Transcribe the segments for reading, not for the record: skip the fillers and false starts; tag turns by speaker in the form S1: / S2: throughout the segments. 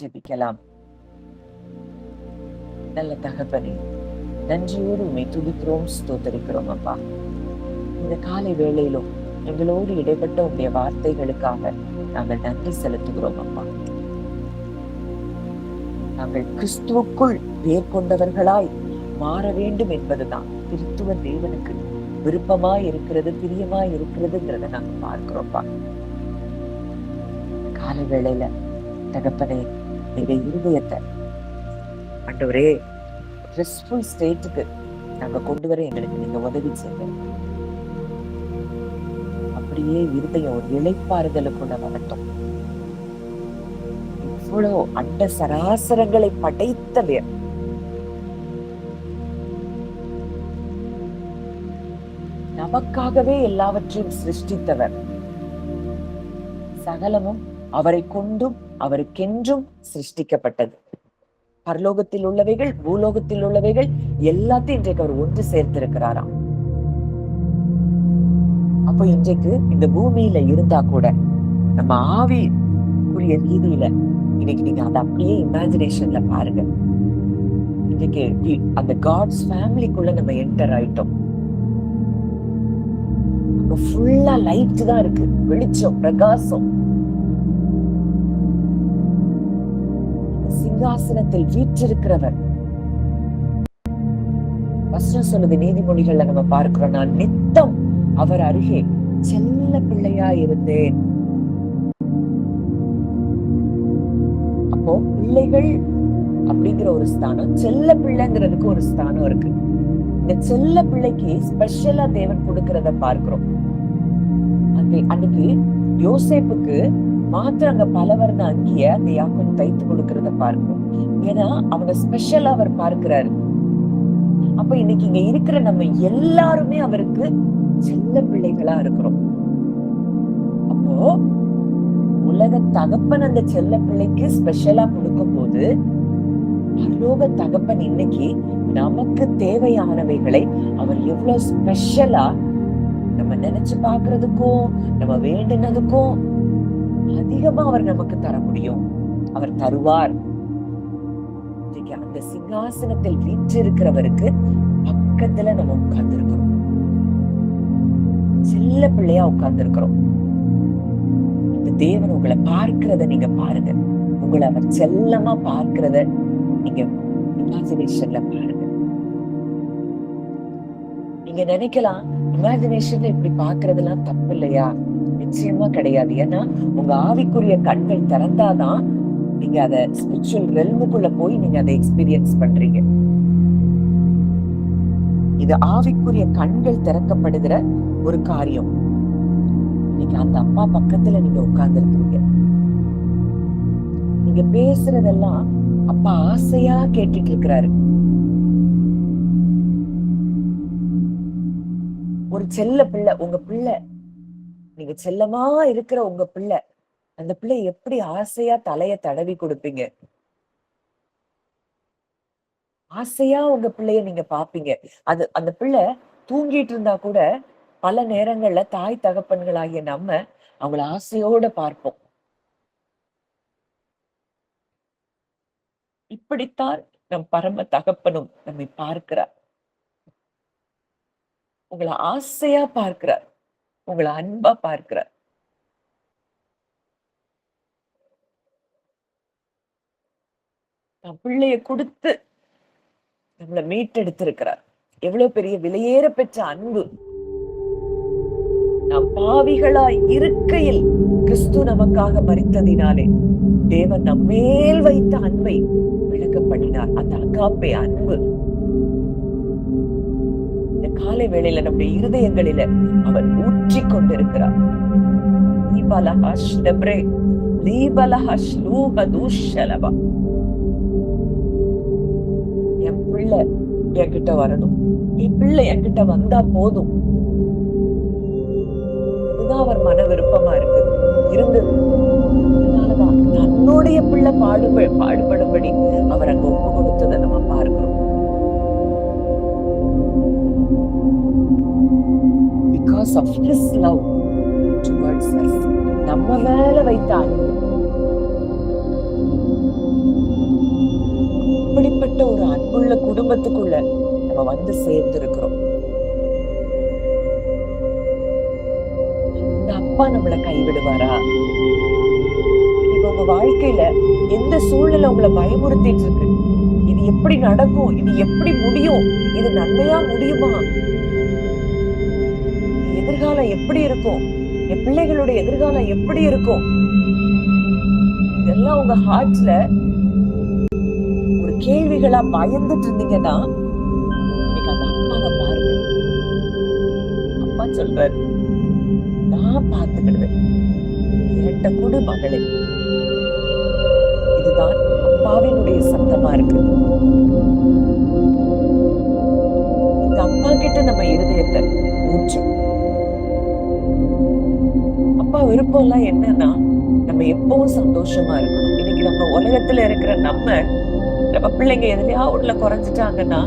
S1: ஜெபிக்கலாம். நல்ல தகப்பனே, நன்றியோடு உம்மை துதிக்கிறோம், ஸ்தோத்தரிக்கிறோம் அப்பா. இந்த காலை வேளையிலும் எங்களோடு இடைப்பட்ட உங்களுடைய வார்த்தைகளுக்காக நாங்கள் நன்றி செலுத்துகிறோம் அப்பா. நாங்கள் கிறிஸ்துவுக்குள் வேர் கொண்டவர்களாய் மாற வேண்டும் என்பதுதான் கிறிஸ்துவ தேவனுக்கு விருப்பமாய் இருக்கிறது, பிரியமாய் இருக்கிறதுங்கிறத நாங்க பார்க்கிறோம்ப்பா. காலை வேளையில தகப்பனே, எங்க இருதயத்தை ஆண்டவரே ஸ்ட்ரெஸ்ஃபுல் ஸ்டேட்டுக்கு நாங்க கொண்டு வர எங்களுக்கு நீங்க உதவி செய்யுங்க. அப்படியே இருதயம் ஒரு இளைப்பாறுதலுக்குள்ள வரட்டும். இவ்வளவு அண்ட சராசரங்களை படைத்தவர், நமக்காகவே எல்லாவற்றையும் சிருஷ்டித்தவர், சகலமும் அவரை கொண்டும் அவருக்கென்றும் சிருஷ்டிக்கப்பட்டது. பரலோகத்தில் உள்ளவைகள், பூலோகத்தில் உள்ளவைகள் எல்லாத்தையும் இன்றைக்கு அவர் ஒன்று சேர்த்திருக்கிறாராம். அப்போ இன்றைக்கு இந்த பூமியில இருந்தா கூட நம்ம ஆவிக்குரிய ரீதியில இன்னைக்கு நீங்க அதை அப்படியே இமேஜினேஷன்ல பாருங்க. இன்னைக்கு அந்த காட்ஸ் ஃபேமிலிக்குள்ள நம்ம என்டர் ஆயிட்டோம். அங்க ஃபுல்லா லைட் தான் இருக்கு, வெளிச்சம், பிரகாசம். சிங்காசனத்தில் வீற்றிருக்கிறவர். வசனம் சொல்லுது, நீதிமொழிகள்ல நம்ம பார்க்கிறோம், நான் நித்தம் அவர் அருகே செல்ல பிள்ளையா இருந்தேன். அப்போ பிள்ளைகள் அப்படிங்கிற ஒரு ஸ்தானம், செல்ல பிள்ளைங்கிறதுக்கு ஒரு ஸ்தானம் இருக்கு. இந்த செல்ல பிள்ளைக்கு ஸ்பெஷலா தேவன் கொடுக்கிறத பார்க்கிறோம். அன்னைக்கு யோசேப்புக்கு மாத்திரம் அங்க பலவர்ண அங்கிய அந்த யாக்கோபு தைத்து கொடுக்கிறத பார்க்கிறோம். ஏன்னா அவனை ஸ்பெஷலா அவர் பார்க்கிறாரு. அப்ப இன்னைக்கு இங்க இருக்கிற நம்ம எல்லாருமே அவருக்கு செல்ல பிள்ளைகளா இருக்கிறோம். அப்போ உலக தகப்பன் அந்த செல்ல பிள்ளைக்கு ஸ்பெஷலா கொடுக்கும் போது, பரலோக தகப்பன் இன்னைக்கு நமக்கு தேவையானவைகளை அவர் எவ்வளவு ஸ்பெஷலா நம்ம நினைச்சு பாக்குறதுக்கும் நம்ம வேண்டினதுக்கும் அதிகமா அவர் நமக்கு தர முடியும். அவர் தருவார். அந்த சிங்காசனத்தில் வீற்றிருக்கிறவருக்கு பக்கத்துல நம்ம உட்கார்ந்து இருக்கிறோம், செல்ல பிள்ளையா உட்கார்ந்து இருக்கிறோம். இந்த தேவன் உங்களை பார்க்கிறத நீங்க பாருங்க. உங்களை அவர் செல்லமா பார்க்கிறத நீங்க இமேஜினேஷன்ல பாருங்க. நீங்க நினைக்கலாம், இமேஜினேஷன்ல இப்படி பாக்குறதெல்லாம் தப்பு இல்லையா? நிச்சயமா கிடையாது. ஏன்னா உங்க ஆவிக்குரிய கண்கள் திறந்தாதான் நீங்க அத ஸ்பிரிச்சுவல் ரெல்முக்குள்ள போய் நீங்க அதை எக்ஸ்பீரியன்ஸ் பண்றீங்க. இது ஆவிக்குரிய கண்கள் திறக்கப்படுகிற ஒரு காரியம். நீங்க அந்த அப்பா பக்கத்துல நீங்க உட்கார்ந்து இருக்கிறீங்க. நீங்க பேசுறதெல்லாம் அப்பா ஆசையா கேட்டுட்டு இருக்கிறாரு. ஒரு செல்ல பிள்ளை, உங்க பிள்ளை, நீங்க செல்லமா இருக்கிற உங்க பிள்ளை, அந்த பிள்ளை எப்படி ஆசையா தலைய தடவி கொடுப்பீங்க. ஆசையா உங்க பிள்ளைய நீங்க பாப்பீங்க. அது அந்த பிள்ளை தூங்கிட்டு இருந்தா கூட பல நேரங்கள்ல தாய் தகப்பன்களாகிய நம்ம அவங்கள ஆசையோட பார்ப்போம். இப்படித்தான் நம் பரம தகப்பனும் நம்மை பார்க்கிறார். உங்களை ஆசையா பார்க்கிறார், உங்களை அன்பா பார்க்கிறார். பிள்ளைய கொடுத்து நம்மளை மீட்டெடுத்திருக்கிறார். எவ்வளவு பெரிய விலையேற பெற்ற அன்பு! நாம் பாவிகளாய் இருக்கையில் கிறிஸ்து நமக்காக மரித்ததினாலே தேவன் நம்மேல் வைத்த அன்பை விளக்க பண்ணினார். அந்த அகாப்பே அன்பு இந்த காலை வேளையில நம்முடைய இருதயங்களில அவர் ஊற்றி கொண்டிருக்கிறார். என் பிள்ளை என்கிட்ட வரணும், என் பிள்ளை என்கிட்ட வந்தா போதும். இதுதான் அவர் மன விருப்பமா இருக்குது, இருந்தது. அதனாலதான் தன்னுடைய பிள்ளை பாடுபடும்படி அவர் அங்க ஒப்பு கொடுத்ததை நம்ம பார்க்கிறோம். Because of his love towards us, நம்ம மேல வைத்த அன்பு. அன்புள்ள குடும்பத்துக்குள்ள நம்ம வந்து சேர்ந்து இருக்கிறோம். இந்த அப்பா நம்மளை கைவிடுவாரா? இப்ப உங்க வாழ்க்கையில எந்த சூழ்நிலை உங்களை பயமுறுத்திட்டு இருக்கு? இது எப்படி நடக்கும்? இது எப்படி முடியும்? இது நன்மையா முடியுமா? எதிர்காலம் எப்படி இருக்கும்? என் பிள்ளைகளுடைய எதிர்காலம் எப்படி இருக்கும்? இதெல்லாம் உங்க ஹார்ட்ல ஒரு கேள்விகளா பயந்துட்டு இருந்தீங்கன்னா, இன்னைக்கு அந்த அப்பாவை பாருங்க. அப்பா சொல்றாரு, நான் பார்த்துக்கிடுவேன். என்கிட்ட கொடு மகளே. இதுதான் அப்பாவினுடைய சத்தமா இருக்கு. இந்த அப்பா கிட்ட நம்ம இருதயத்தை ஊற்று. அப்பா விருப்பம் எல்லாம் என்னன்னா, நம்ம எப்பவும் சந்தோஷமா இருக்கணும். இன்னைக்கு நம்ம உலகத்துல இருக்கிற நம்ம பிள்ளைங்க எதுலயா ஒண்ணுல குறைஞ்சிட்டாங்கன்னா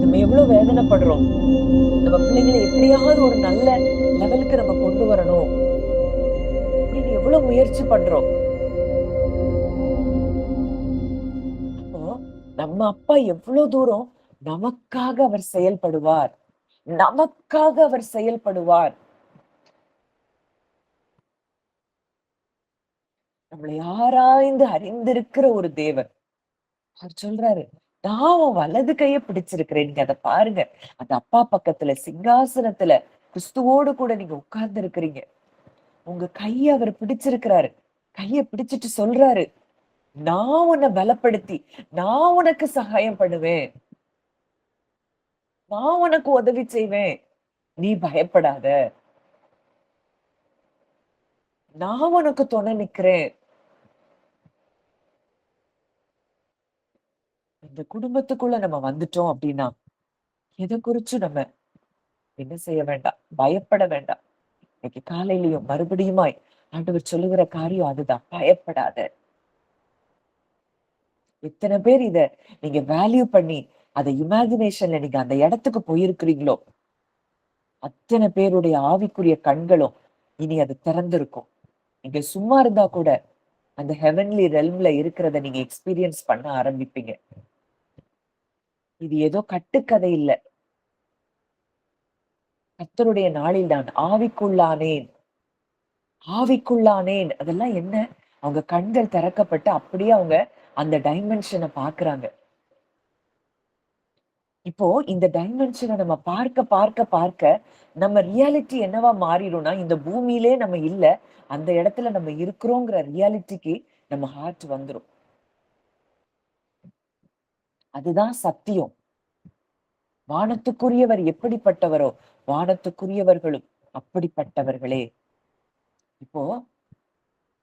S1: நம்ம எவ்வளவு வேதனைப்படுறோம். நம்ம பிள்ளைங்களை எப்படியாவது ஒரு நல்ல லெவலுக்கு நம்ம கொண்டு வரணும் அப்படின்னு எவ்வளவு முயற்சி பண்றோம். அப்போ நம்ம அப்பா எவ்வளவு தூரம் நமக்காக அவர் செயல்படுவார். நமக்காக அவர் செயல்படுவார். நம்மளை ஆராய்ந்து அறிந்திருக்கிற ஒரு தேவன். அவர் சொல்றாரு, நான் உன் வலது கைய பிடிச்சிருக்கிறேன். நீங்க அதை பாருங்க. அந்த அப்பா பக்கத்துல சிங்காசனத்துல கிறிஸ்துவோடு கூட நீங்க உட்கார்ந்து இருக்கிறீங்க. உங்க கைய அவர் பிடிச்சிருக்கிறாரு. கைய பிடிச்சிட்டு சொல்றாரு, நான் உன்னை பலப்படுத்தி நான் உனக்கு சகாயம் பண்ணுவேன். நான் உனக்கு உதவி செய்வேன். நீ பயப்படாத. நான் உனக்கு துணை நிக்கிறேன். இந்த குடும்பத்துக்குள்ள நம்ம வந்துட்டோம் அப்படின்னா எதை குறிச்சு நம்ம என்ன செய்ய வேண்டாம், பயப்பட வேண்டாம். இன்னைக்கு காலையிலயும் மறுபடியுமாய் ஆண்டவர் சொல்லுகிற காரியம் அதுதான், பயப்படாத. எத்தனை பேர் இத நீங்க வேல்யூ பண்ணி அதை இமேஜினேஷன்ல நீங்க அந்த இடத்துக்கு போயிருக்கிறீங்களோ, அத்தனை பேருடைய ஆவிக்குரிய கண்களும் இனி அது திறந்திருக்கும். நீங்க சும்மா இருந்தா கூட அந்த ஹெவன்லி ரெல்ம்ல இருக்கிறத நீங்க எக்ஸ்பீரியன்ஸ் பண்ண ஆரம்பிப்பீங்க. இது ஏதோ கட்டுக்கதை இல்ல. கர்த்தருடைய நாளில் நான் ஆவிக்குள்ளானேன். ஆவிக்குள்ளானேன் அதெல்லாம் என்ன? அவங்க கண்கள் திறக்கப்பட்டு அப்படியே அவங்க அந்த டைமென்ஷனை பாக்குறாங்க. இப்போ இந்த டைமென்ஷனை நம்ம பார்க்க பார்க்க பார்க்க நம்ம ரியாலிட்டி என்னவா மாறிடும்னா, இந்த பூமியிலே நம்ம இல்ல, அந்த இடத்துல நம்ம இருக்கிறோங்கிற ரியாலிட்டிக்கு நம்ம ஹார்ட் வந்துரும். அதுதான் சத்தியம். வானத்துக்குரியவர் எப்படிப்பட்டவரோ வானத்துக்குரியவர்களும் அப்படிப்பட்டவர்களே. இப்போ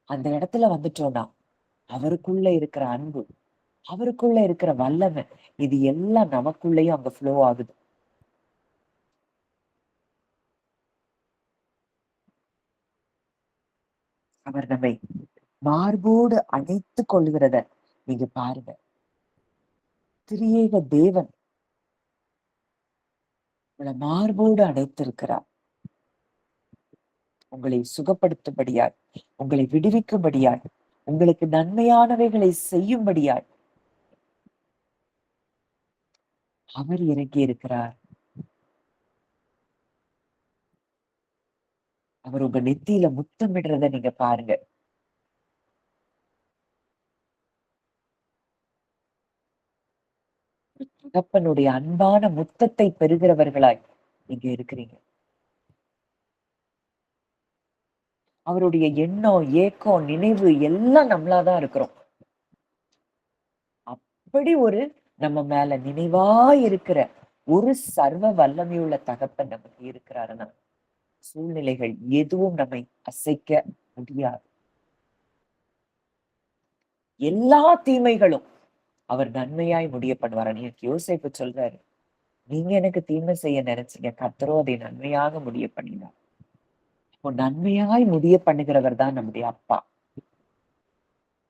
S1: அந்த இடத்துல வந்துட்டோம்னா அவருக்குள்ள இருக்கிற அன்பு, அவருக்குள்ள இருக்கிற வல்லமை, இது எல்லாம் நமக்குள்ளேயும் அங்க ஃப்ளோ ஆகுது. அவர் நம்மை மார்போடு அணைத்துக் கொள்கிறத நீங்க பாருங்க. திரியேக தேவன் உங்களை மார்போடு அணைத்திருக்கிறார். உங்களை சுகப்படுத்தும்படியாய், உங்களை விடுவிக்கும்படியாய், உங்களுக்கு நன்மையானவைகளை செய்யும்படியாய் அவர் இறங்கி இருக்கிறார். அவர் உங்க நெத்தியில முத்தமிடுறத நீங்க பாருங்க. தகப்பனுடைய அன்பான முத்தத்தை பெறுகிறவர்களாய் நீங்க இருக்கிறீங்க. அவருடைய எண்ணம், ஏக்கம், நினைவு எல்லாம் நம்மளாதான் இருக்கிறோம். அப்படி ஒரு நம்ம மேல நினைவா இருக்கிற ஒரு சர்வ வல்லமையுள்ள தகப்பன் நமக்கு இருக்கிறாருன்னா சூழ்நிலைகள் எதுவும் நம்மை அசைக்க முடியாது. எல்லா தீமைகளும் அவர் நன்மையாய் முடிய பண்ணுவார். எனக்கு யோசேப்பு சொல்றாரு, நீங்க எனக்கு தீமை செய்ய நினைச்சீங்க, கர்த்தரோ அதை நன்மையாக முடிய பண்ணினார். இப்போ நன்மையாய் முடிய பண்ணுகிறவர் தான் நம்முடைய அப்பா.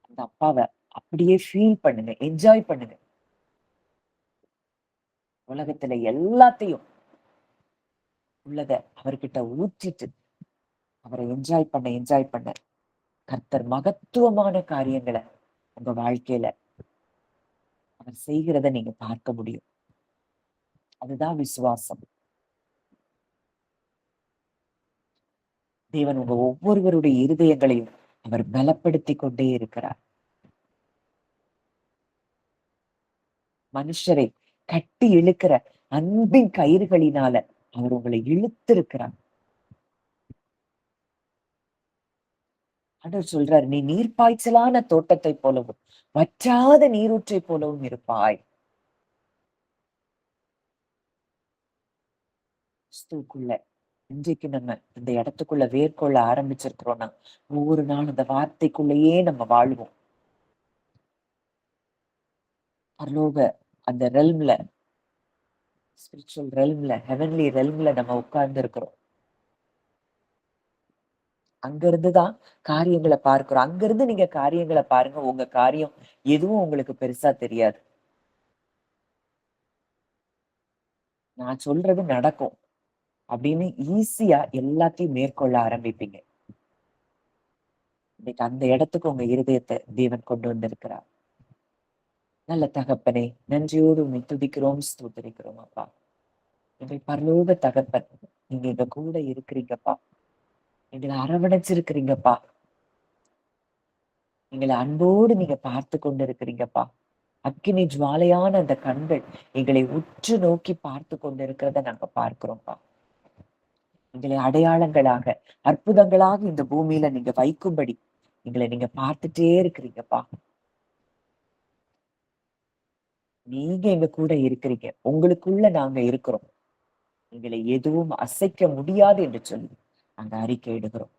S1: அந்த அப்பாவை அப்படியே ஃபீல் பண்ணுங்க, என்ஜாய் பண்ணுங்க. உலகத்துல எல்லாத்தையும் உள்ளத அவர்கிட்ட ஊற்றிட்டு அவரை என்ஜாய் பண்ண கர்த்தர் மகத்துவமான காரியங்களை உங்க வாழ்க்கையில அவர் செய்கிறத நீங்க பார்க்க முடியும். அதுதான் விசுவாசம். தேவன் உங்க ஒவ்வொருவருடைய இருதயங்களையும் அவர் பலப்படுத்தி கொண்டே இருக்கிறார். மனுஷரை கட்டி இழுக்கிற அன்பின் கயிறுகளினால அவர் உங்களை இழுத்திருக்கிறார். ஆண்டவர் சொல்றார், நீ நீர்ப்பாய்ச்சலான தோட்டத்தை போலவும் வற்றாத நீரூற்றை போலவும் இருப்பாய். கிறிஸ்துவுக்குள்ள இன்றைக்கு நம்ம இந்த இடத்துக்குள்ள வேர்கொள்ள ஆரம்பிச்சிருக்கிறோம்னா, ஒவ்வொரு நாளும் அந்த வார்த்தைக்குள்ளேயே நம்ம வாழ்வோம். பரலோக அந்த ரெல்ம்ல, ஸ்பிரிச்சுவல் ரெல்ம்ல, ஹெவன்லி ரெல்ம்ல நம்ம உட்கார்ந்து இருக்கிறோம். அங்க இருந்துதான் காரியங்களை பார்க்கிறோம். அங்க இருந்து நீங்க காரியங்களை பாருங்க. உங்க காரியம் எதுவும் உங்களுக்கு பெருசா தெரியாது. நான் சொல்றது நடக்கும் அப்படின்னு ஈஸியா எல்லாத்தையும் மேற்கொள்ள ஆரம்பிப்பீங்க. இன்னைக்கு அந்த இடத்துக்கு உங்க இருதயத்தை தேவன் கொண்டு வந்திருக்கிறார். நல்ல தகப்பனே, நன்றியோடு உண்மை துதிக்கிறோம், ஸ்தோத்திரிக்கிறோம் அப்பா. எங்கள் பரலோக தகப்பன், நீங்க எங்க கூட இருக்கிறீங்கப்பா. எங்களை அரவணைச்சிருக்கிறீங்கப்பா. எங்களை அன்போடு நீங்க பார்த்து கொண்டு இருக்கிறீங்கப்பா. அக்கினி ஜுவாலையான அந்த கண்கள் எங்களை உற்று நோக்கி பார்த்து கொண்டு இருக்கிறத நாங்க பார்க்கிறோம்ப்பா. எங்களை அடையாளங்களாக, அற்புதங்களாக இந்த பூமியில நீங்க வைக்கும்படி எங்களை நீங்க பார்த்துட்டே இருக்கிறீங்கப்பா. நீங்க எங்க கூட இருக்கிறீங்க. உங்களுக்குள்ள நாங்க இருக்கிறோம். எங்களை எதுவும் அசைக்க முடியாது என்று சொல்லி நாங்க அறிக்கை இடுகிறோம்.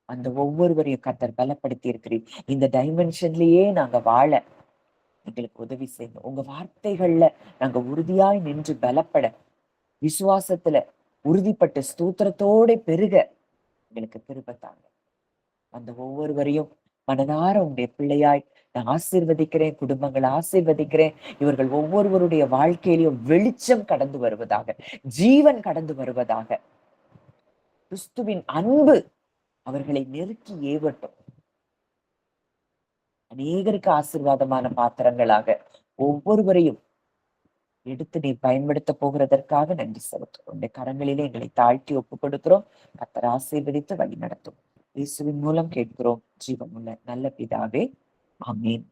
S1: அந்த ஒவ்வொருவரையும் கர்த்தர் பலப்படுத்தி இருக்கிறீர். இந்த டைமென்ஷன்லயே நாங்க வாழ எங்களுக்கு உதவி செய்யுங்க. உங்க வார்த்தைகள்ல நாங்க உறுதியாய் நின்று பலப்பட, விசுவாசத்துல உறுதிப்பட்டு ஸ்தோத்திரத்தோட பெருக எங்களுக்கு கிருபை தாங்க. அந்த ஒவ்வொருவரையும் மனதார உங்களுடைய பிள்ளையாய் நான் ஆசீர்வதிக்கிறேன். குடும்பங்களை ஆசீர்வதிக்கிறேன். இவர்கள் ஒவ்வொருவருடைய வாழ்க்கையிலும் வெளிச்சம் கடந்து வருவதாக, ஜீவன் கடந்து வருவதாக, கிறிஸ்துவின் அன்பு அவர்களை நெருக்கி ஏவட்டும். அநேகருக்கு ஆசீர்வாதமான பாத்திரங்களாக ஒவ்வொருவரையும் எடுத்து நீ பயன்படுத்த போகிறதற்காக நன்றி செலுத்தும். உன்னுடைய கரங்களிலே எங்களை தாழ்த்தி ஒப்புக் கொடுக்கிறோம். கர்த்தர் ஆசீர்வதித்து வழி நடத்தும். இயேசுவின் மூலம் கேட்கிறோம் ஜீவனுள்ள நல்ல பிதாவே, ஆமென்.